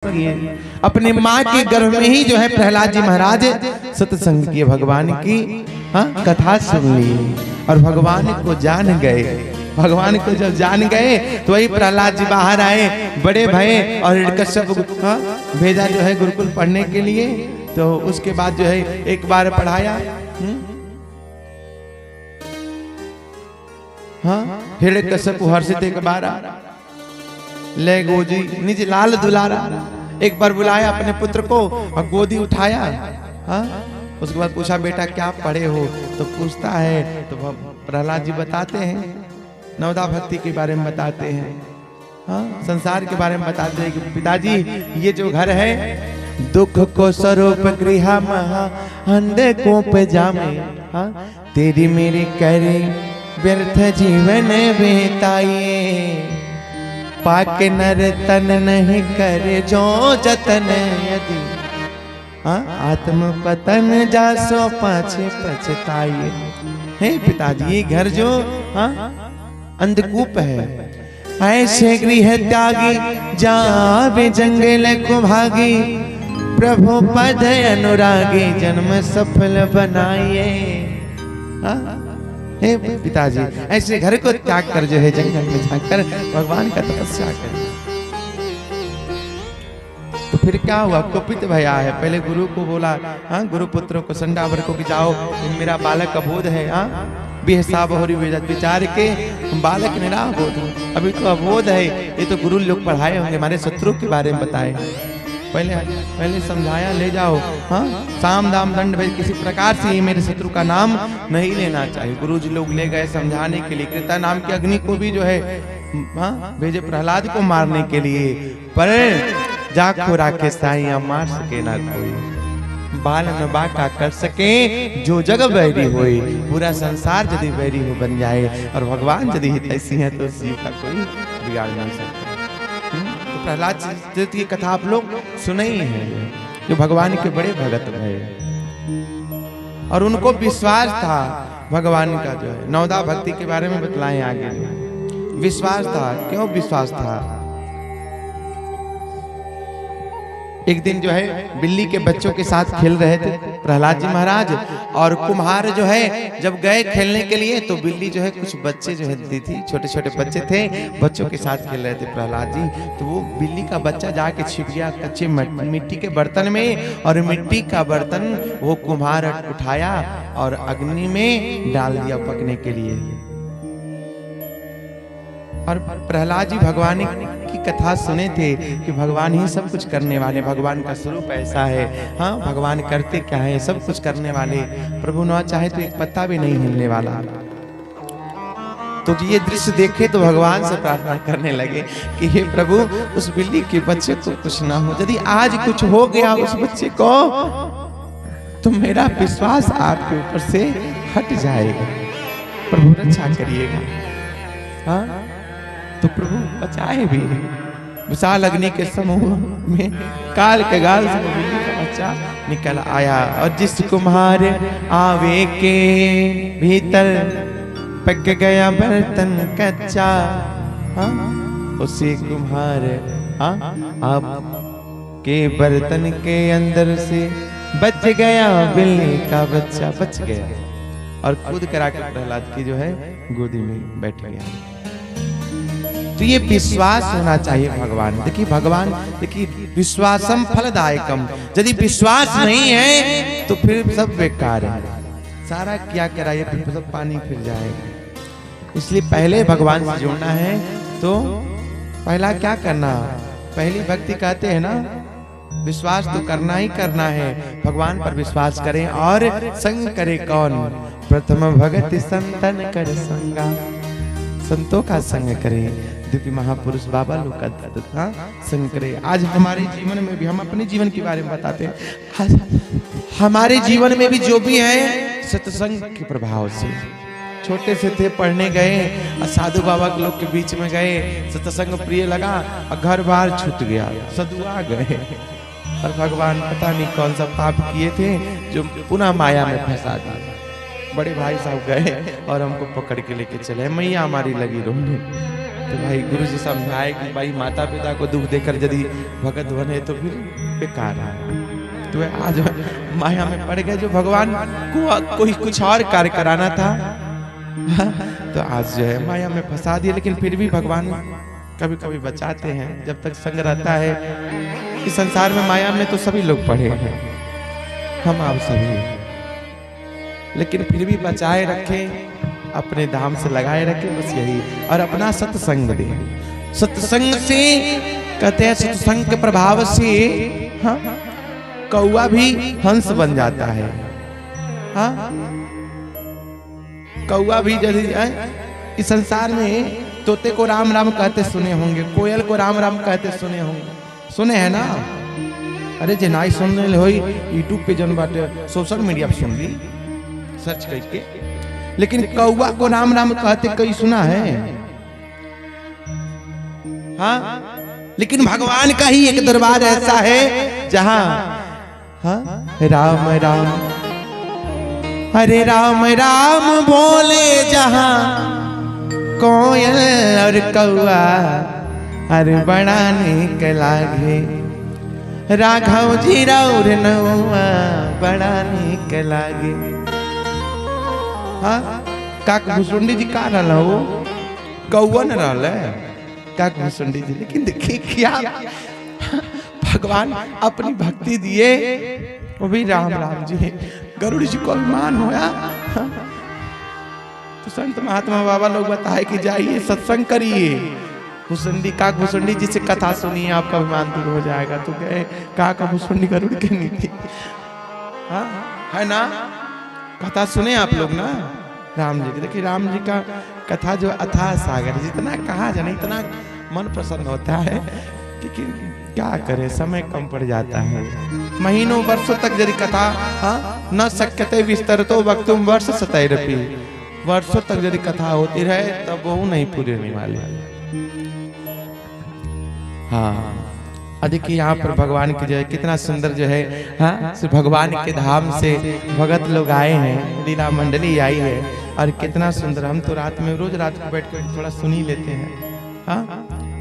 किए, अपने माँ के गर्भ में ही जो है प्रहलाद जी महाराज सत्संग किए, भगवान की कथा सुन ली और भगवान को जान गए। भगवान को जब जान गए तो वही प्रहलाद जी बाहर आए, बड़े भय और हिरण्यकश्यप भेजा जो है गुरुकुल पढ़ने के लिए। तो उसके बाद जो है एक बार पढ़ाया, हिरण्यकश्यप हर्षित एक बार ले गोजी निज लाल दुलारा, एक बार बुलाया अपने पुत्र को और गोदी उठाया। उसके बाद पूछा बेटा क्या पढ़े हो, तो पूछता है तो प्रहलाद जी बताते हैं, नवदा भक्ति के बारे में बताते हैं, संसार के बारे में बताते हैं कि पिताजी ये जो घर है दुख को स्वरूप गृह महा अंधे को पजामे, तेरी मेरी करे व्यर्थ जीवन बेताइए, पाके नर तन नहीं करे जो जतन, यदि आत्म पतन जासो पाछे पछताइए। हे पिताजी ये घर जो अंधकूप है, ऐसे गृह त्यागी जावे जंगल को भागी, प्रभु पद अनुरागी जन्म सफल बनाइए। हे पिताजी ऐसे घर को त्याग कर जो है जंगल में जाकर भगवान का तपस्या कर। तो फिर क्या हुआ, कुपित भया है, पहले गुरु को बोला, गुरु पुत्रों को संडावर को कि जाओ मेरा बालक अबोध है, बेहिसाब हो रही विचार के बालक निराबोध, अभी तो अबोध है, ये तो गुरु लोग पढ़ाए होंगे, हमारे शत्रु के बारे में बताए, पहले समझाया ले जाओ, साम दाम दंड भेज, किसी प्रकार से ये मेरे शत्रु का नाम नहीं लेना चाहिए। गुरु जी लोग ले गए समझाने के लिए, कृता नाम की अग्नि को भी जो है भेजे प्रहलाद को मारने के लिए, पर जा खोरा के साइया मार सके ना कोई, बाल न बाका कर सके जो जग बैरी होए, पूरा संसार यदि बैरी हो बन जाए और भगवान यदि हितैषी है तो शिव का कोई बिगाड़ नहीं सकता। तो प्रहलाद जी की कथा आप लोग सुने ही हैं, जो भगवान के बड़े भगत भय और उनको विश्वास था भगवान का, जो है नवदा भक्ति के बारे में बतलाएं आगे। विश्वास था, क्यों विश्वास था? एक दिन जो है बिल्ली के बच्चों के साथ खेल रहे थे प्रहलाद जी महाराज, और कुम्हार जो है जब गए खेलने के लिए तो बिल्ली जो है कुछ बच्चे जो है दी थी, छोटे छोटे बच्चे थे, बच्चों के साथ खेल रहे थे प्रहलाद जी, तो वो बिल्ली का बच्चा जाके छिप गया कच्चे मिट्टी के बर्तन में, और मिट्टी का बर्तन वो कुम्हार उठाया और अग्नि में डाल दिया पकने के लिए। और प्रहलाद जी भगवान की कथा सुने थे कि भगवान ही सब कुछ करने वाले, भगवान का स्वरूप ऐसा है, भगवान करते क्या है, सब कुछ करने वाले, प्रभु ना चाहे तो एक पत्ता भी नहीं हिलने वाला। तो ये दृश्य देखे तो भगवान से प्रार्थना करने लगे कि हे प्रभु उस बिल्ली के बच्चे को कुछ ना हो, यदि आज कुछ हो गया उस बच्चे को तो मेरा विश्वास आपके ऊपर से हट जाएगा, प्रभु रक्षा करिएगा। तो प्रभु बचाए भी। विशाल अग्नि के समूह में काल के गाल से बिल्ली का बच्चा निकल आया, और जिस कुम्हार आवे के भीतर पक गया बर्तन कच्चा, उसी कुम्हार आप के बर्तन के अंदर से बच गया बिल्ली का बच्चा, बच गया और कूद करा के प्रहलाद की जो है गोदी में बैठ गया। तो ये विश्वास होना चाहिए भगवान। देखिए भगवान, देखिए विश्वासम फलदायकम, यदि विश्वास नहीं है तो फिर सब बेकार है, सारा क्या कराइए फिर सब पानी फिर जाएगा। इसलिए पहले भगवान से जुड़ना है तो पहला क्या करना, पहली भक्ति कहते हैं ना, विश्वास तो करना ही करना है, भगवान पर विश्वास करें। और संग करे कौन, प्रथम भगत संतन कर संगा, संतों का संग करें, दिव्य महापुरुष बाबा लोग का संग करें। आज हमारे जीवन में भी, हम अपने जीवन के बारे में बताते हैं, आज हमारे जीवन में भी जो भी है सत्संग के प्रभाव से, छोटे से थे पढ़ने गए और साधु बाबा के लोग के बीच में गए, सत्संग प्रिय लगा और घर बार छूट गया, सदुआ गए और भगवान पता नहीं कौन सा पाप किए थे जो पुनः माया में फंसा दिया। बड़े भाई साहब गए और हमको पकड़ के लेके चले, मैया हमारी लगी रोने, तो भाई गुरु जी समझाए कि भाई माता पिता को दुख देकर यदि भगत बने तो फिर बेकार है। तो आज माया में पड़ गए, जो भगवान को कोई कुछ और कार्य कराना था तो आज जो है माया में फंसा दिया। लेकिन फिर भी भगवान कभी कभी बचाते हैं जब तक संग रहता है। इस संसार में माया में तो सभी लोग पड़े हैं, हम आप सभी, लेकिन फिर भी बचाए रखे, अपने धाम से लगाए रखे, बस यही। और अपना सत्संग दे। सत्संग से कहते हैं, सत्संग के प्रभाव से हाँ कौआ भी हंस बन जाता है। हाँ कौआ भी यदि इस संसार में तोते को राम राम कहते सुने होंगे, कोयल को राम राम कहते सुने होंगे, सुने हैं ना? अरे जे नाई सुनने ले होई यूट्यूब पे जन बाटे सोशल मीडिया पे सुन ली सर्च करके, लेकिन कौवा को राम राम कहते कई सुना है? हाँ, लेकिन भगवान का ही एक दरबार ऐसा है जहां हाँ राम राम हरे राम राम बोले जहां कोयल और कौआ अरे बड़ा निक लागे, राघव जी राउर नौआ बड़ा निक लागे। हाँ काक भुसुंडी जी का रहल हो, कौआ न रहल काक भुसुंडी जी। लेकिन देखिए क्या भगवान अपनी भक्ति दिए, वो भी राम राम जी। गरुड़ जी को अभिमान होया तो संत महात्मा बाबा लोग बताए कि जाइए सत्संग करिए, भुसुंडी काक भुसुंडी जी से कथा सुनिए, आपका अभिमान दूर हो जाएगा। तो गए काक भुसुंडी गरुड़ के नीति, हाँ है ना? कथा सुने आप लोग ना राम जी की। देखिए राम जी का कथा जो अथाह सागर, जितना कहा जाने इतना मन प्रसन्न होता है, लेकिन क्या करे समय कम पड़ जाता है। महीनों वर्षों तक यदि कथा हाँ न शक्यते विस्तरतो वक्तुम वर्ष सतैरपि, वर्षों तक यदि कथा होती रहे तब वो नहीं पूरी होने वाली। हाँ देखिए यहाँ पर भगवान की जो है कितना सुंदर जो है हाँ भगवान के धाम से भगत लोग आए हैं, लीला मंडली आई है, और कितना सुंदर। हम तो रात में रोज रात को बैठ कर थोड़ा सुन ही लेते हैं। हाँ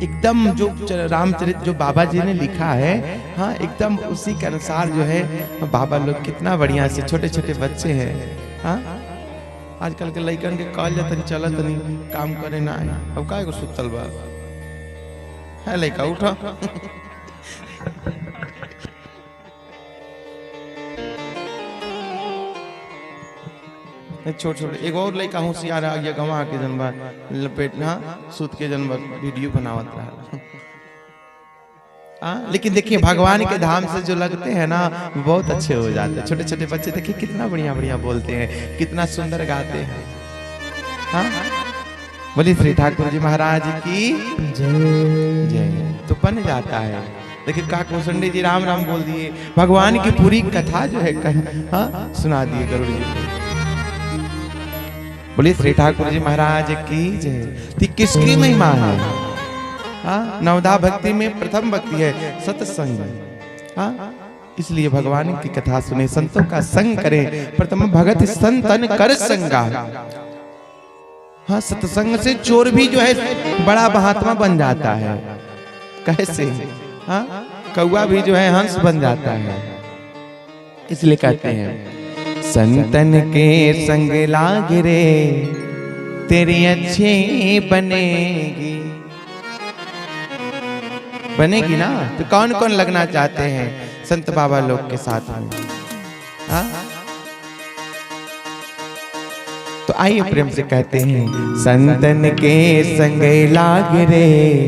एकदम जो रामचरित जो बाबा जी ने लिखा है, हाँ एकदम उसी के अनुसार जो है बाबा लोग कितना बढ़िया से, छोटे छोटे बच्चे हैं। हाँ आजकल के लड़कन के कॉल जाते चलत नहीं काम करे ना, अब का एगो सुतल बा है लड़का उठा छोटे छोटे एक और लड़का होशियार आ गया गंवा के जनबा लपेटना सूत के जनबा वीडियो बनावत रहा। लेकिन देखिए भगवान के धाम से जो लगते हैं ना बहुत अच्छे हो जाते हैं। छोटे छोटे बच्चे देखिए कितना बढ़िया बढ़िया बोलते हैं, कितना सुंदर गाते हैं। हाँ बोलिए श्री ठाकुर जी महाराज की जय जय। तो बन जाता है। देखिए काक भुसुंडी जी राम राम बोल दिए, भगवान की पूरी कथा जो है हाँ सुना दिए गरुड़ जी को। बोलिए श्री ठाकुर जी महाराज की जय। किसकी महिमा है? हाँ नवदा भक्ति में प्रथम भक्ति है सत्संग। हाँ इसलिए भगवान की कथा सुने, संतों का संग करें, प्रथम भगत संतन कर संगा। हाँ सत्संग से चोर भी जो है बड़ा महात्मा बन जाता है। कैसे? हाँ कौआ भी जो है हंस बन जाता है। इसलिए कहते हैं संतन के संग लाग रे तेरी अच्छी बनेगी। बनेगी ना? तो कौन कौन लगना चाहते हैं संत बाबा लोग के साथ में? हाँ तो आइए प्रेम से कहते हैं संतन के संग लाग रे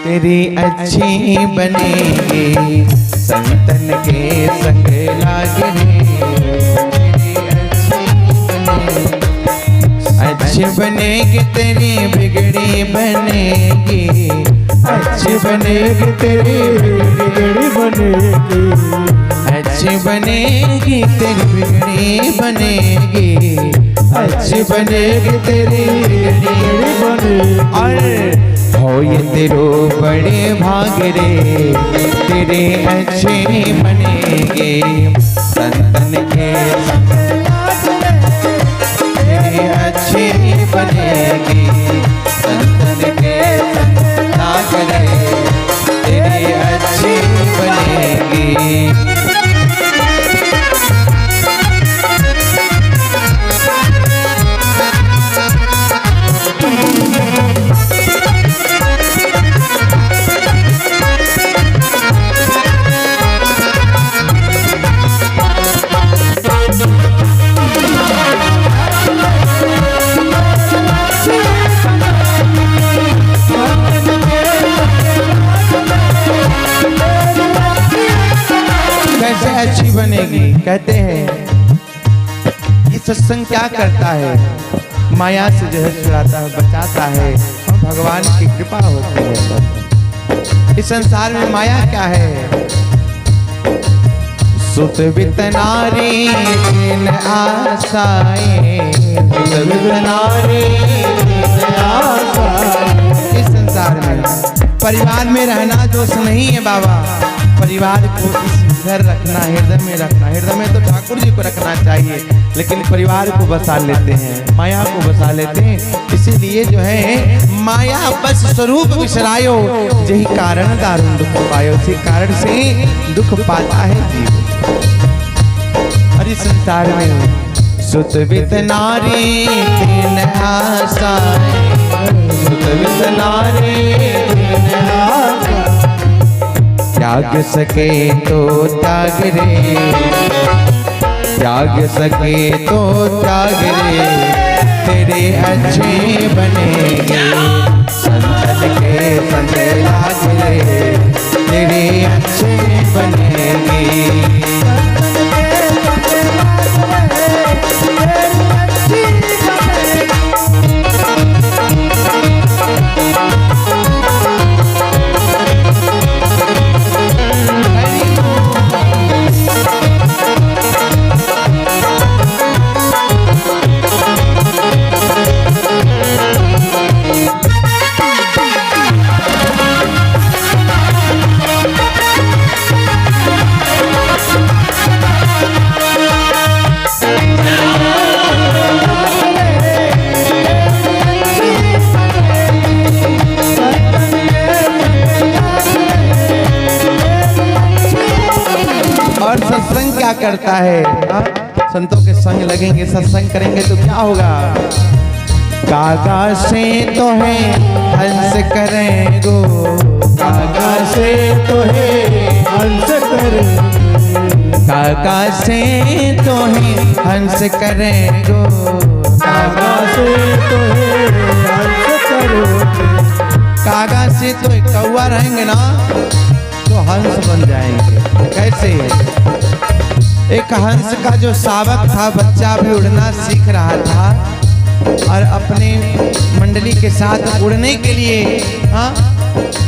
तेरी अच्छी बनेगी। संतन के संग लाग रे अच्छी बनेगी, तेरी बिगड़ी बनेगी। अच्छी बनेगी तेरी बिगड़ी बनेगी। अच्छी बनेगी तेरी बिगड़ी बनेगी। अच्छी बनेगी तेरी बिगड़ी बनेगी। और हो ये तेरो बड़े भाग रे तेरे अच्छे बनेगे। संतन के तेरे अच्छे बनेगी। अच्छी बनेगी। कहते हैं ये सत्संग क्या करता है, माया से जो है छुड़ाता है, बचाता है, और भगवान की कृपा होती है। इस संसार में माया क्या है? सुत वित नारी दिन आसाएं, सुत वित नारी दिन आसाएं। इस संसार में परिवार में रहना दोष नहीं है बाबा, परिवार को इधर रखना, हृदय में रखना। हृदय में तो ठाकुर जी को रखना चाहिए, लेकिन परिवार को बसा लेते हैं, माया को बसा लेते हैं। इसीलिए जो है माया बस स्वरूप विसरायो, यही कारण दारुण दुख पायो। इसी कारण से दुख पाता है जीव। और इस संसार में सुत वित नारी दिन आसाएं, सुत वित नारी दिन आसाएं। त्याग सके तो त्याग रे, त्याग सके तो त्याग रे, तेरे अच्छे बनेंगे। संतन के संग लाग रे, तेरे अच्छे बनेंगे। क्या करता है? संतों के संग लगेंगे, सत्संग करेंगे तो क्या होगा? कागा से तो है हंस करेंगो, कागा से तो है हंस करेंगो, कागा से तो है हंस करेंगो, कागा से तो है हंस करेंगो। कागा से तो एक कौवा रहेंगे ना तो हंस बन जाएंगे। कैसे? एक हंस का जो शावक था, बच्चा भी उड़ना सीख रहा था और अपने मंडली के साथ उड़ने के लिए,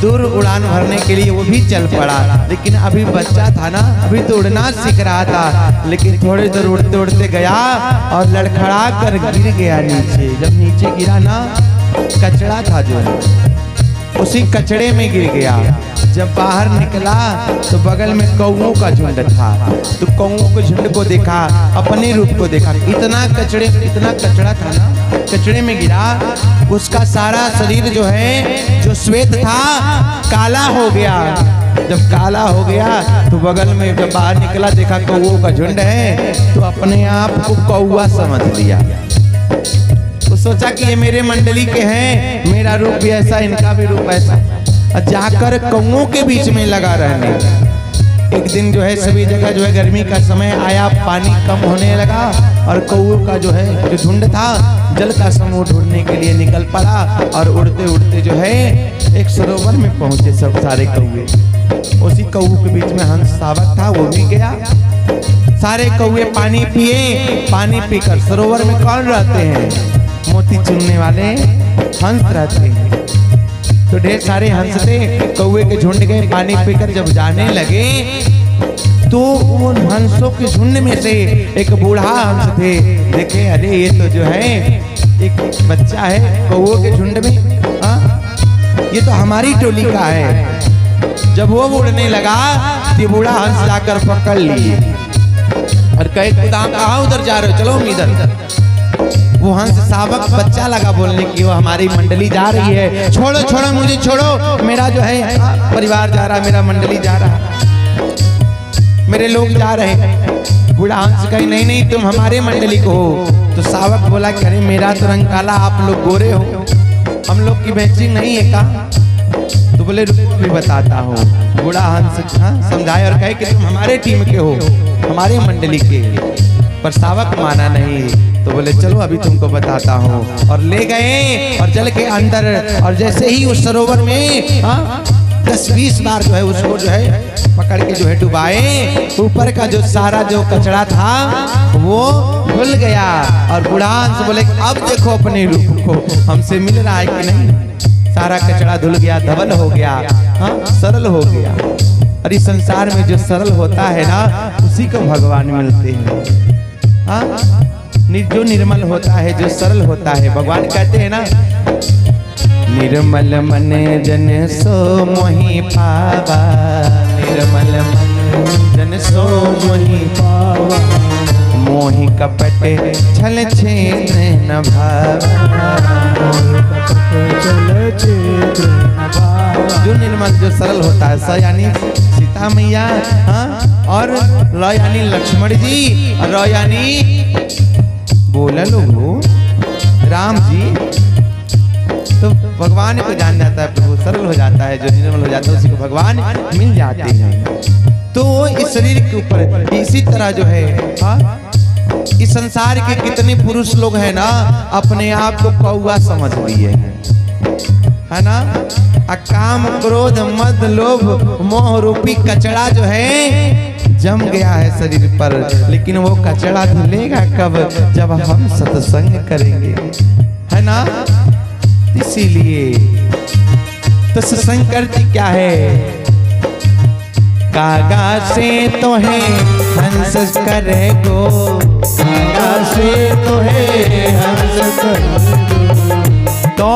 दूर उड़ान भरने के लिए वो भी चल पड़ा। लेकिन अभी बच्चा था ना, अभी तो उड़ना सीख रहा था, लेकिन थोड़ी देर उड़ते उड़ते गया और लड़खड़ा कर गिर गया नीचे। जब नीचे गिरा ना, कचड़ा था जो है, उसी कचड़े में गिर गया। जब बाहर निकला तो बगल में कौओं का झुंड था, तो कौओं के झुंड को देखा, अपने रूप को देखा। इतना कचड़ा था ना, कचड़े में गिरा, उसका सारा शरीर जो है, जो श्वेत था, काला हो गया। जब काला हो गया तो बगल में जब बाहर निकला, देखा कौओं का झुंड है, तो अपने आप को कौआ समझ लिया। तो सोचा कि ये मेरे मंडली के हैं, मेरा रूप भी ऐसा, इनका भी रूप ऐसा। जाकर कौओं के बीच में लगा रहने। एक दिन जो है सभी जगह जो है गर्मी का समय आया, पानी कम होने लगा और कौओं का जो है जो झुंड था, जल का समूह ढूंढने के लिए निकल पड़ा। और उड़ते उड़ते जो है एक सरोवर में पहुंचे सब सारे कौवे। उसी कौओं के बीच में हंस शावक था, वो भी गया। सारे कौवे पानी पिए, पानी पीकर सरोवर में कौन रहते हैं? मोती चुनने वाले हंस रहते हैं। तो ढेर सारे हंस थे, कौवे के झुंड गए, पानी पीकर जब जाने लगे तो उन हंसों के झुंड में से एक बूढ़ा हंस थे। देखे, अरे ये तो जो है एक बच्चा है कौवों के झुंड में, ये तो हमारी टोली का है। जब वो उड़ने लगा तो बूढ़ा हंस जाकर पकड़ लिए और कहे, कहाँ उधर जा रहे हो, चलो हम इधर। वो हंस शावक बच्चा लगा बोलने की, वो हमारी मंडली जा रही है, छोड़ो छोड़ो मुझे, छोड़ो, मेरा जो है परिवार जा रहा, मेरा मंडली जा रहा, मेरे लोग जा रहे हैं। बूढ़ा हंस कहे, नहीं नहीं, तुम हमारे मंडली को हो। तो शावक बोला, अरे मेरा तो रंग काला, आप लोग गोरे हो, हम लोग की मैचिंग नहीं है का? तो बोले, रुको भी बताता हूँ। बूढ़ा हंस समझाए और कहे कि तुम हमारे टीम के हो, हमारे मंडली के। पर शावक माना नहीं। तो बोले, चलो अभी तुमको बताता हूँ। और ले गए और जल के अंदर, और जैसे ही उस सरोवर में 10-20 बार जो है उसको जो है पकड़ के जो है डुबाए, ऊपर का जो सारा जो कचरा था वो धुल गया। और बुढ़ान से बोले अब देखो अपने रूप को, हमसे मिल रहा है कि नहीं। सारा कचरा धुल गया, धवल हो गया, हाँ सरल हो गया। और इस संसार में जो सरल होता है ना, उसी को भगवान मिलते हैं। हाँ जो निर्मल होता है, जो सरल होता है, भगवान कहते हैं ना, निर्मल मन जन सो मोहि पावा, निर्मल मन जन सो मोहि पावा, मोहि कपट छल छेद न भावा, जो निर्मल जो सरल होता है, स यानी सीता मैया, हाँ, और र यानी लक्ष्मण जी, और र यानी बोला लोगो राम जी। तो भगवान को जान जाता है, प्रभु सरल हो जाता है, जो निर्मल हो जाता है उसी को भगवान मिल जाते हैं। तो इस शरीर के ऊपर इसी तरह जो है, हाँ, इस संसार के कितने पुरुष लोग हैं ना, अपने आप को कौवा समझ लिए है ना। काम क्रोध मद लोभ मोह रूपी कचरा जो है जम गया है शरीर पर, लेकिन वो कचरा धुलेगा कब, जब हम सत्संग करेंगे, है ना। इसीलिए तो सत्संग करती क्या है, कागा से तो है हंस करे गो, कागा से तो है हंस करे तो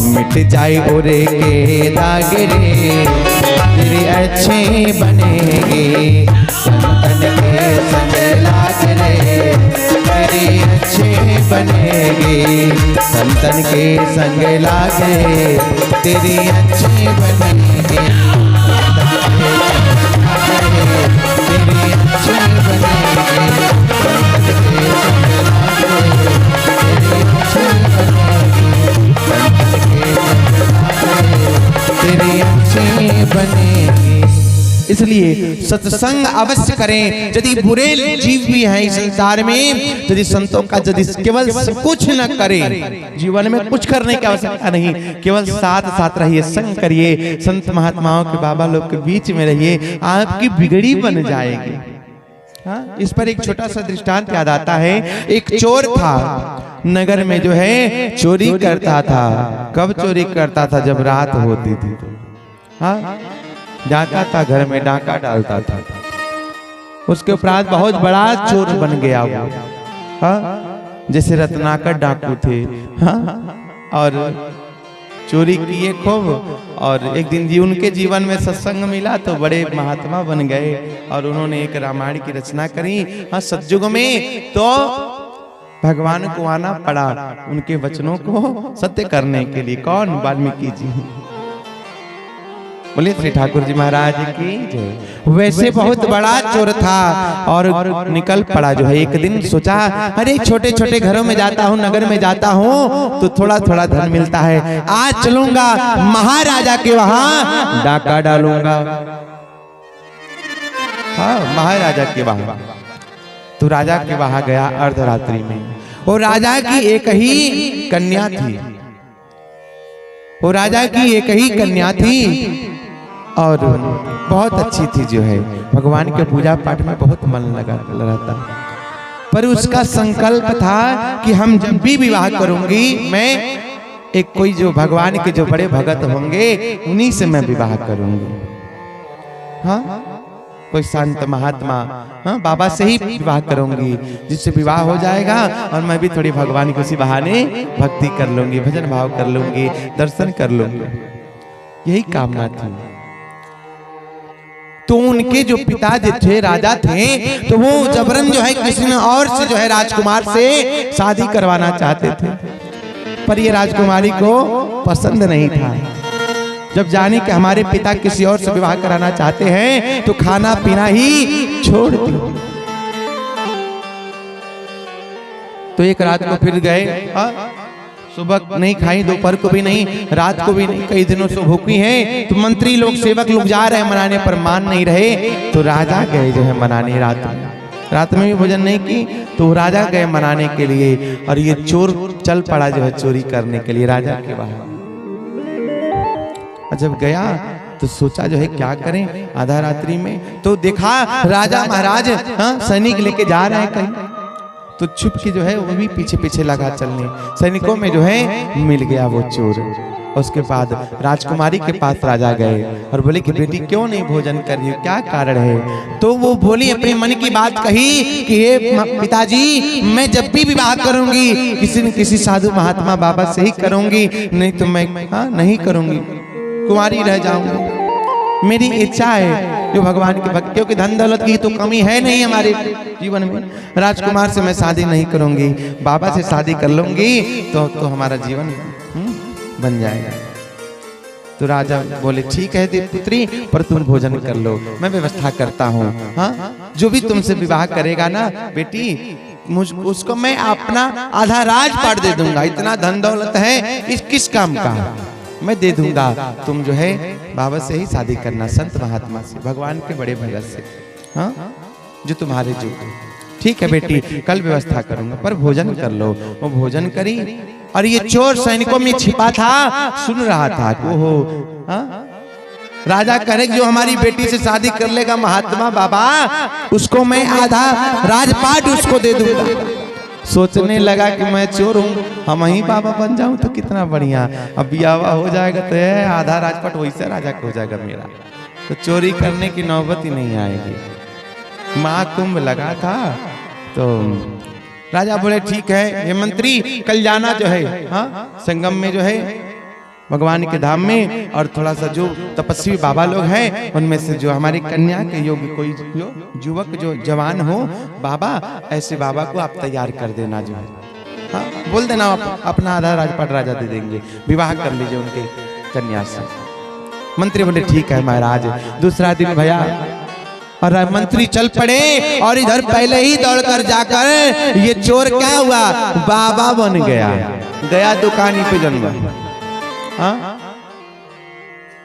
मिट जाए गोरे के दाग रे, तेरे अच्छे बनेगे संतन के संग लाग रे, तेरे अच्छे बनेगे संतन के संग लाग रे, तेरे अच्छे बनेगे तेरे अच्छे बनेगे तेरे अच्छे बनेगे। इसलिए सत्संग अवश्य करें। यदि बुरे जीव भी हैं इस संसार में, यदि संतों का यदि केवल कुछ न करें, जीवन में कुछ करने की आवश्यकता नहीं, केवल साथ साथ रहिए, संग करिए, संत महात्माओं के बाबा लोग के बीच में रहिए, आपकी बिगड़ी बन जाएगी। हाँ? इस पर एक छोटा सा दृष्टांत याद आता है। एक चोर था, नगर में जो है चोरी करता था। कब चोरी करता था? जब रात होती थी। हाँ, जाता था घर में डाका डालता था। उसके उपरांत बहुत बड़ा चोर बन गया वो। हाँ, जैसे रत्नाकर डाकू थे। हाँ, और चोरी किए खूब। और एक दिन जी उनके जीवन में सत्संग मिला तो बड़े महात्मा बन गए और उन्होंने एक रामायण की रचना करी। हाँ, सतयुग में तो भगवान को आना पड़ा उनके वचनों को सत्य करने के लिए। कौन? वाल्मीकि जी। बोलिए श्री ठाकुर जी महाराज की जय। वैसे बहुत बड़ा चोर था और निकल पड़ा जो है। एक दिन सोचा, अरे छोटे छोटे घरों में जाता हूँ, नगर में जाता हूँ तो थोड़ा थोड़ा धन मिलता है, आज चलूंगा महाराजा के वहां डाका डालूंगा। हाँ, महाराजा के वहां। तो राजा के वहां गया अर्धरात्रि में। और राजा की एक ही कन्या थी। वो राजा की एक ही कन्या थी और बहुत अच्छी थी जो है। भगवान के पूजा पाठ में बहुत मन लगा रहता। पर उसका संकल्प था कि हम जब भी विवाह करूंगी, मैं एक कोई जो भगवान के जो बड़े भगत होंगे उन्हीं से मैं विवाह करूंगी। हाँ, कोई संत महात्मा, हाँ, बाबा से ही विवाह करूंगी, जिससे विवाह हो जाएगा और मैं भी थोड़ी भगवान को इसी बहाने भक्ति कर लूंगी, भजन भाव कर लूंगी, दर्शन कर लूंगी। यही कामना थी। तो उनके जो पिता जो थे राजा थे, तो वो जबरन जो है किसी ने और से जो है राजकुमार से शादी करवाना चाहते थे। पर ये राजकुमारी को पसंद नहीं था। जब जाने कि हमारे पिता किसी और से विवाह कराना चाहते हैं तो खाना पीना ही छोड़ दी। तो एक रात को फिर गए, सुबह नहीं खाई, दोपहर को भी नहीं, रात को भी नहीं, कई दिनों से भूखी हैं। तो मंत्री लोग, सेवक लोग जा रहे हैं मनाने पर मान नहीं रहे। तो राजा गए जो है मनाने। रात में भी भोजन नहीं की तो राजा गए मनाने के लिए। और ये चोर चल पड़ा जो है चोरी करने के लिए राजा के बाहर। जब गया तो सोचा जो है क्या करें आधा रात्रि में, तो देखा राजा महाराज सैनिक लेके जा रहे हैं कहीं, तो छुप के जो है वो भी पीछे पीछे लगा चलने, सैनिकों में जो है मिल गया वो चोर। उसके बाद राजकुमारी के पास राजा गए और बोले कि बेटी क्यों नहीं भोजन कर रही हो, क्या कारण है? तो वो बोली अपने मन की बात कही कि हे पिताजी, मैं जब भी विवाह करूंगी किसी न किसी साधु महात्मा बाबा से ही करूंगी, नहीं तो मैं नहीं करूंगी, कुंवारी रह जाऊंगी। मेरी इच्छा है जो भगवान के भक्त, क्योंकि धन दौलत की तो कमी है नहीं हमारे जीवन में, राजकुमार से मैं शादी नहीं करूंगी, बाबा से शादी कर लूंगी तो हमारा जीवन बन जाएगा। तो राजा बोले ठीक है देवपुत्री, पर तुम भोजन कर लो, मैं व्यवस्था करता हूँ। हाँ, जो भी तुमसे विवाह करेगा ना बेटी, उसको मैं अपना आधा राजपाट दे दूंगा, इतना धन दौलत है इस किस काम का, मैं दे दूंगा। तुम जो है बाबा से ही शादी करना, संत महात्मा से, भगवान के बड़े भगत से, हाँ, जो तुम्हारे जो। ठीक है बेटी, कल व्यवस्था करूंगा, पर भोजन कर लो। वो भोजन करी और ये चोर सैनिकों में छिपा था, सुन रहा था। ओहो, राजा करे जो हमारी बेटी से शादी कर लेगा महात्मा बाबा, उसको मैं आधा राजपाट उसको दे दूंगा। सोचने लगा कि मैं चोर हूँ, हम ही बाबा बन जाऊं तो कितना बढ़िया, अब ब्याह हो जाएगा तो है आधा राजपाट वैसे राजा को हो जाएगा मेरा, तो चोरी करने की नौबत ही नहीं आएगी। महाकुंभ लगा था तो राजा बोले ठीक है ये मंत्री, कल जाना जो है हाँ संगम में जो है भगवान के धाम में, और थोड़ा सा जो तपस्वी बाबा लोग हैं उनमें से जो हमारी कन्या के योग्य कोई युवक जो जवान हो बाबा, ऐसे बाबा को आप तैयार कर देना जो है, हाँ बोल देना आप अपना आधा राजपाट राजा दे देंगे, विवाह कर लीजिए उनके कन्या से। मंत्री बोले ठीक है महाराज। दूसरा दिन भैया और मंत्री चल पड़े, और इधर पहले ही दौड़कर जाकर ये चोर क्या हुआ, बाबा बन गया दुकानी पे जन्म। हाँ,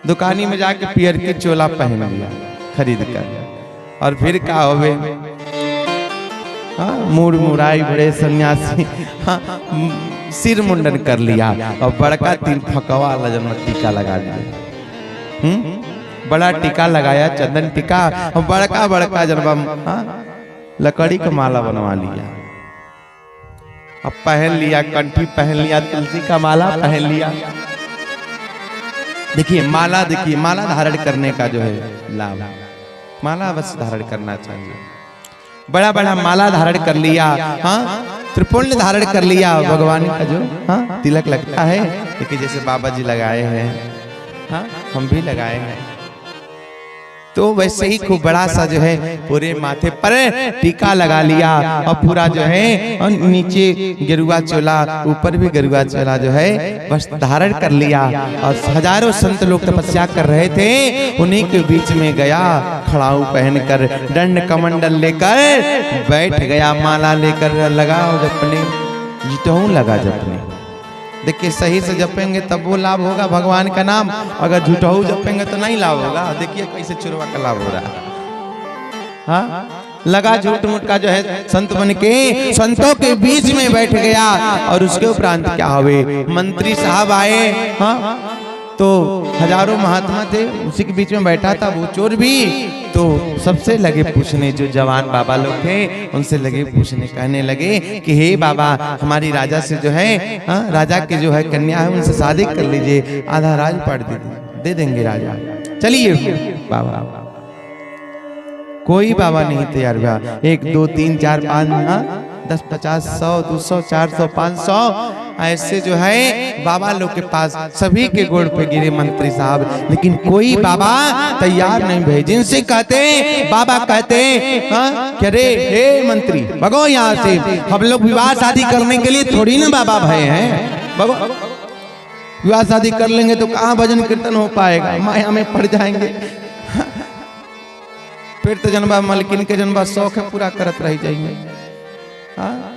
दुकानी में जाके पियर की चोला पहन लिया खरीद कर, और फिर क्या होवे, हाँ मूड मुराई बड़े सन्यासी, हाँ सिर मुंडन कर लिया और बड़का 3 फकवा लजन टीका लगा दिया। बड़ा टीका लगाया, चंदन टीका, और बड़का बड़का जनबा लकड़ी का माला बनवा लिया, अब पहन लिया, कंठी पहन लिया, तुलसी का माला पहन लिया। देखिए माला, देखिए माला धारण करने का जो है लाभ, माला बस धारण करना चाहिए। बड़ा बड़ा माला धारण कर लिया, हाँ त्रिपुण्य धारण कर लिया, भगवान का जो हाँ तिलक लगता है, देखिए जैसे बाबा जी लगाए हैं, हाँ हम भी लगाए हैं, तो वैसे ही खूब बड़ा सा जो है पूरे माथे पर टीका लगा लिया, और पूरा जो है और नीचे गेरुआ चोला, ऊपर भी गेरुआ चोला जो है बस धारण कर लिया। और हजारों संत लोग तपस्या कर रहे थे, उन्हीं के बीच में गया, खड़ाऊ पहनकर दंड कमंडल लेकर बैठ गया, माला लेकर लगा जपने, जितहूं लगा जपने। देखिए सही से जपेंगे तब वो लाभ होगा भगवान का नाम, अगर झूठाऊ जपेंगे तो नहीं लाभ होगा। देखिए कैसे चुरवा का लाभ हो रहा है, हाँ लगा झूठ मूठ का जो है, संत बन के संतों के बीच में बैठ गया। और उसके उपरांत क्या हुए, मंत्री साहब आए, हाँ तो हजारों महात्मा थे, उसी के बीच में बैठा था वो चोर भी, तो सबसे लगे पूछने, जो जवान बाबा लोग थे उनसे लगे पूछने, कहने लगे कि हे बाबा हमारी राजा से जो है हाँ राजा के जो है कन्या है उनसे शादी कर लीजिए, आधा राजपाट दे देंगे राजा, चलिए बाबा। कोई बाबा नहीं तैयार हुआ, 1 2 3 4 5 10 50 100 200 400 500 ऐसे जो है बाबा लोग के पास सभी के गोड़ पे गिरे मंत्री साहब, लेकिन कोई बाबा तैयार नहीं भे। जिनसे कहते बाबा कहते हाँ क्या रे हे मंत्री भगो यहाँ से, हम लोग विवाह शादी करने के लिए थोड़ी ना बाबा भय हैं, भगो विवाह शादी कर लेंगे तो कहाँ भजन कीर्तन हो पाएगा, माया में पड़ जाएंगे, फिर तो जनबा मलकिन के जनबा शौक है पूरा करत रह जाएंगे। हाँ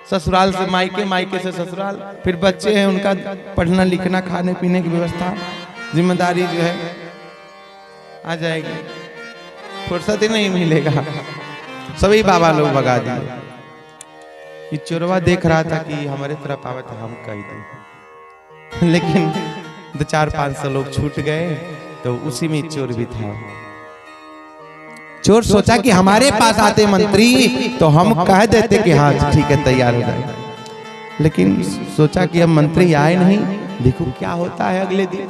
ससुराल से मायके, मायके से ससुराल, फिर बच्चे हैं उनका पढ़ना लिखना खाने पीने की व्यवस्था जिम्मेदारी जो है आ जाएगी, फुर्सत ही नहीं मिलेगा। सभी बाबा लोग भगा दिए। ये चोरवा देख रहा था कि हमारे तरफ आवे तो हम कह दें, लेकिन 400-500 लोग छूट गए, तो उसी में चोर भी था। चोर सोचा कि हमारे पास आते मंत्री तो हम कह देते कि हाँ ठीक है तैयार हो जाए, लेकिन सोचा कि अब मंत्री आए नहीं, देखो क्या होता है। अगले दिन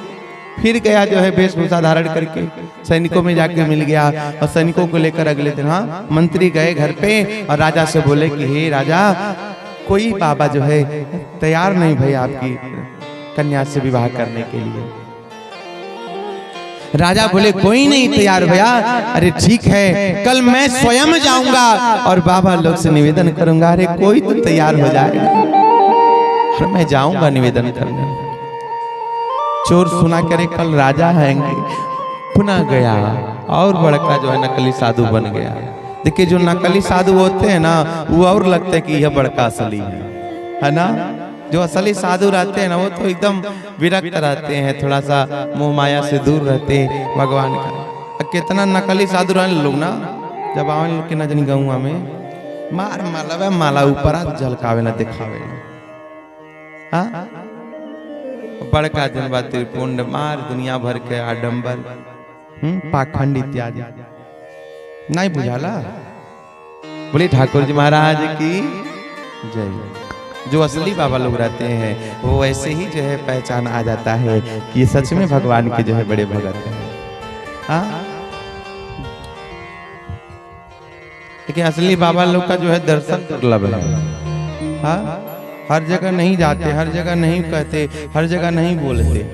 फिर गया जो है वेशभूषा धारण करके, सैनिकों में जाके मिल गया और सैनिकों को लेकर अगले दिन हाँ मंत्री गए घर पे और राजा से बोले कि हे राजा, कोई बाबा जो है तैयार नहीं भाई आपकी कन्या से विवाह करने के लिए। राजा बोले कोई नहीं तैयार भैया, अरे ठीक है कल मैं स्वयं जाऊंगा और बाबा लोग से निवेदन करूंगा, अरे कोई तो तैयार हो जाएगा और मैं जाऊंगा निवेदन करने। चोर सुना करे कल राजा आएंगे, पुनः गया और बड़का जो है नकली साधु बन गया। देखिए जो नकली साधु होते हैं ना वो और लगते हैं कि यह बड़का असली है ना। जो असली साधु रहते हैं ना वो तो एकदम विरक्त रहते हैं, थोड़ा सा मोह माया से दूर रहते हैं भगवान का। कितना नकली साधु रहने लोग ना, जब आवे लोग के नजनी गौआ में मार मालवा माला ऊपर झलकावे ना दिखावे ना, बड़का जनवा त्रिपुंड मार दुनिया भर के आडंबर पाखंड इत्यादि नहीं बुझाला। बोले ठाकुर जी महाराज की जय। जो असली बाबा लोग रहते हैं वो ऐसे ही जो है पहचान आ जाता है कि सच में भगवान के जो है बड़े भगत हैं। हाँ लेकिन असली बाबा लोग का जो है दर्शन दुर्लभ है। हाँ हर जगह नहीं जाते, हर जगह नहीं कहते, हर जगह नहीं बोलते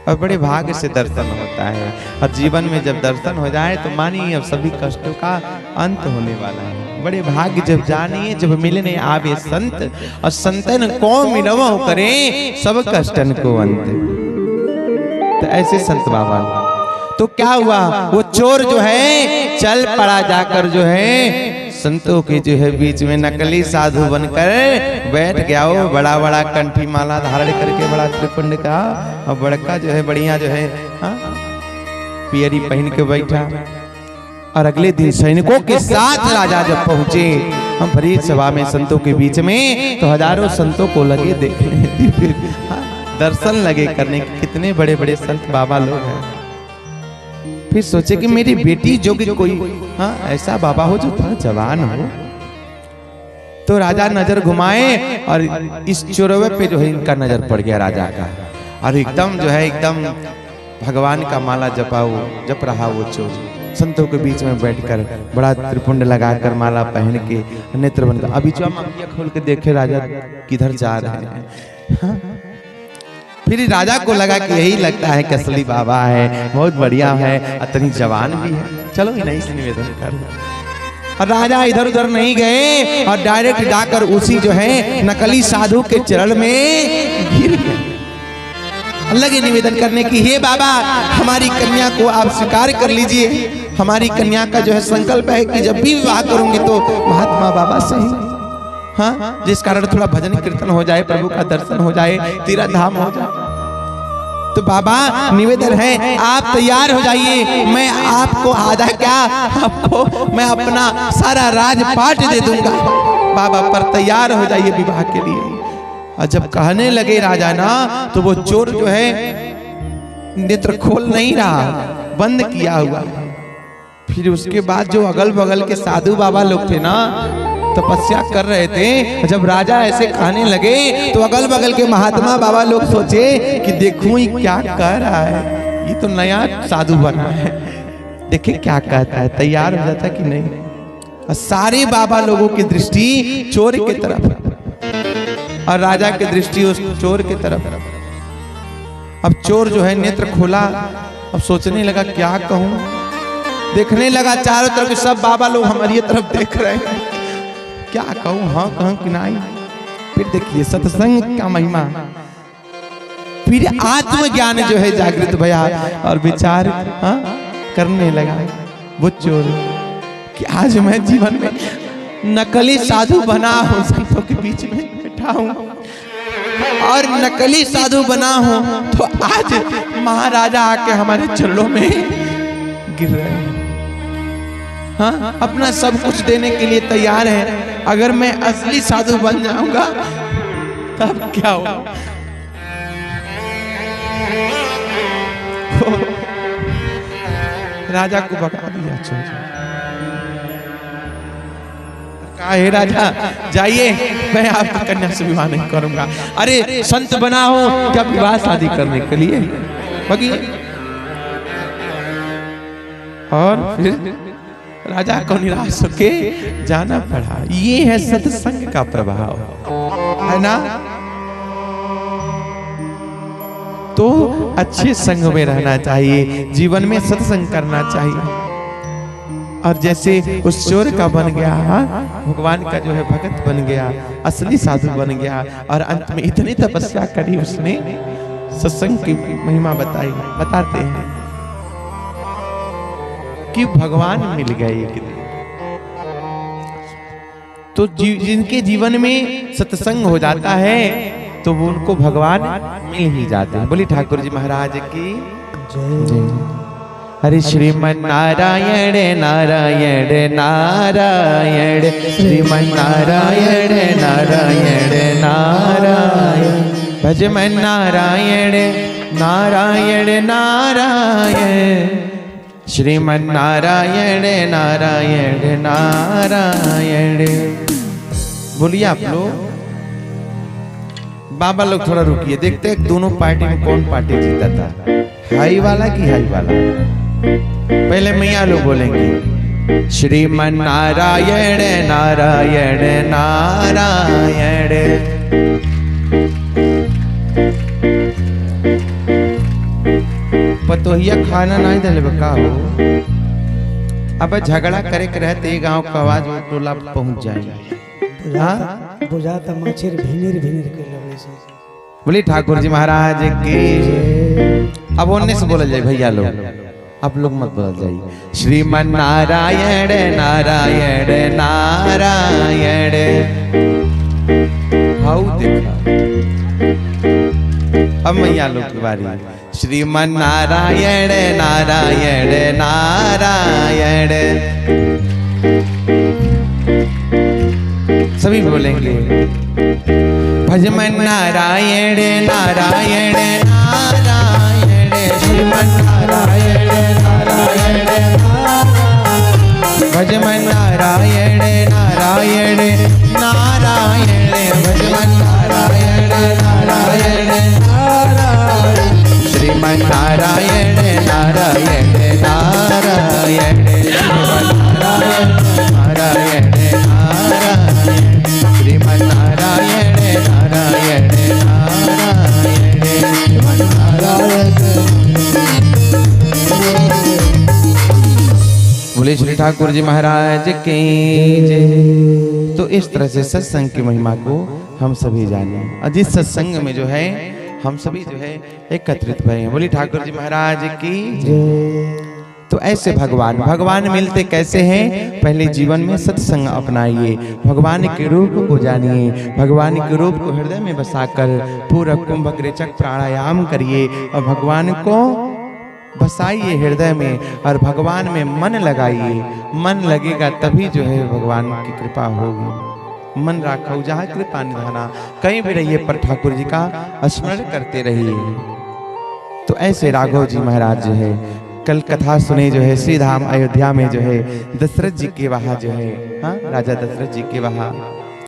और बड़े भाग्य से दर्शन होता है। और जीवन में जब दर्शन हो जाए तो मानिए अब सभी कष्टों का अंत होने वाला है। बड़े भाग्य जब जानिए जब मिलने आवे संत और संतन को मिलवो करे सब कष्टन को अंत। तो ऐसे संत बाबा तो क्या हुआ, वो चोर जो है चल पड़ा जाकर जो है संतों के जो है बीच में नकली साधु बनकर बैठ गया। वो बड़ा बड़ा कंठी माला धारण करके बड़ा त्रिपुंड का और बड़का जो है बढ़िया जो है पियरी पहन के बैठा। और अगले दिन सैनिकों के साथ राजा जब पहुंचे हम भरी सभा में संतों के बीच में, तो हजारों संतों को लगे देखने दर्शन लगे करने के कितने बड़े बड़े संत बाबा लोग हैं। फिर सोचे कि मेरी बेटी जो कि कोई ऐसा बाबा हो जो थोड़ा जवान हो। तो राजा नजर घुमाए और इस चोरवे पे जो है इनका नजर पड़ गया राजा का, और एकदम जो है एकदम भगवान का माला जप रहा वो चोर संतों के बीच में बैठकर बड़ा त्रिपुंड लगाकर माला पहन के नेत्र बन गया। अभी जो हम आंखें खोल के देखे राजा किधर जा रहे हैं। फिर राजा को लगा कि यही लगता है कि असली बाबा है, बहुत बढ़िया है, इतनी जवान भी है, चलो इन्हीं से निवेदन कर। और राजा इधर उधर नहीं गए और डायरेक्ट जाकर उसी जो है नकली साधु के चरण में गिर गए। लगे निवेदन करने की, हे बाबा हमारी कन्या को आप स्वीकार कर लीजिए। हमारी कन्या का जो है संकल्प है कि जब भी विवाह करूंगी तो महात्मा बाबा से ही, हाँ जिस कारण थोड़ा भजन कीर्तन हो जाए, प्रभु का दर्शन हो जाए, तीर्थ धाम हो जाए। तो बाबा निवेदन है आप तैयार हो जाइए, मैं आपको आधा क्या आपको मैं अपना सारा राजपाट दे दूंगा। बाबा पर तैयार हो जाइए विवाह के लिए। और जब कहने लगे राजा ना, तो वो चोर जो है नेत्र खोल नहीं रहा, बंद किया हुआ। फिर उसके बाद जो अगल बगल के साधु बाबा लोग थे ना तपस्या कर रहे थे, जब राजा ऐसे कहने लगे तो अगल बगल के महात्मा बाबा लोग सोचे कि देखूं ये क्या कह रहा है, ये तो नया साधु बना है, देखे क्या कहता है, तैयार हो जाता कि नहीं। और सारे बाबा लोगों की दृष्टि चोर की तरफ और राजा की दृष्टि उस चोर की तरफ। अब चोर जो है नेत्र खोला, अब सोचने लगा क्या कहूं, देखने लगा चारों तरफ सब बाबा लोग हमारी तरफ देख रहे हैं, क्या कहूं, हाँ कहूं कि नहीं। फिर देखिए सत्संग का महिमा, फिर आत्मज्ञान जो है जागृत भया और विचार करने लगा वो चोर कि आज मैं जीवन में नकली साधु बना हूं, संतों के बीच में बैठा हूं और नकली साधु बना हूं, तो आज महाराजा आके हमारे चरणों में गिर रहे हैं, हाँ अपना सब कुछ देने के लिए तैयार है। अगर मैं असली साधु बन जाऊंगा तब क्या होगा। तो राजा को भगा दिया। कहा हे राजा जाइए, मैं आपकी कन्या से विवाह नहीं करूंगा। अरे संत बना हो क्या विवाह शादी करने के लिए? बगी और फिर राजा को निराश होके जाना पड़ा। ये है सत्संग का प्रभाव, है ना? तो अच्छे संग में रहना चाहिए, जीवन में सत्संग करना चाहिए। और जैसे उस चोर का बन गया, भगवान का जो है भगत बन गया, असली साधु बन गया, और अंत में इतनी तपस्या करी उसने, सत्संग की महिमा बताई। बताते हैं कि भगवान मिल गए एक दिन। तो जिनके जीवन में सत्संग हो जाता है तो वो उनको भगवान मिल ही जाते हैं। बोली ठाकुर जी महाराज की जय। हरे श्रीमन नारायण नारायण नारायण, श्रीमन नारायण नारायण नारायण, भजमन नारायण नारायण नारायण, श्रीमन नारायण नारायण नारायण। बोलिए आप लोग। बाबा लोग थोड़ा रुकिए, देखते हैं दोनों पार्टी में कौन पार्टी जीता था, हाई वाला की हाई वाला। पहले मैया लोग बोलेंगे श्रीमन नारायण नारायण नारायण। पतोहिया खाना नहीं दले का हो, अब झगड़ा करे के रहते गांव का आवाज टोला पहुंच जाएगा। बुझाता मच्छर भिनिर भिनिर कर लगे से। बोली ठाकुर जी महाराज की। अब उन्ने से बोला जाए भैया लोग, आप लोग मत बोल जाइए। श्रीमन नारायण नारायण नारायण। हाउ देखा, अब मैया लोग की बारी। श्रीमन नारायण नारायण नारायण। सभी बोलेंगे भजमन नारायण नारायण नारायण, श्रीमन नारायण नारायण भजमन नारायण नारायण नारायण, भजमन नारायण नारायण नारायण, श्रीमन नारायण नारायण नारायण, श्रीमन नारायण नारायण नारायण, श्रीमन नारायण नारायण नारायण, श्रीमन नारायण। बोले श्री ठाकुर जी महाराज की जय। तो इस तरह से सत्संग की महिमा को हम सभी जाने, और जिस सत्संग में जो है हम सभी जो है एकत्रित भरे हैं। बोली ठाकुर जी महाराज की जय। तो ऐसे भगवान मिलते कैसे हैं? पहले जीवन में सत्संग अपनाइए, भगवान के रूप को जानिए, भगवान के रूप को हृदय में बसाकर पूरा कुंभक रेचक प्राणायाम करिए और भगवान को बसाइए हृदय में, और भगवान में मन लगाइए। मन लगेगा तभी जो है भगवान की कृपा होगी। मन राखो जहाँ कृपा निधाना, कहीं भी रहिए पर ठाकुर जी का स्मरण करते रहिए। तो ऐसे राघव जी महाराज जो है कल कथा सुने जो है, श्री धाम अयोध्या में जो है दशरथ जी के वहाँ जो है, हाँ राजा दशरथ जी के वहाँ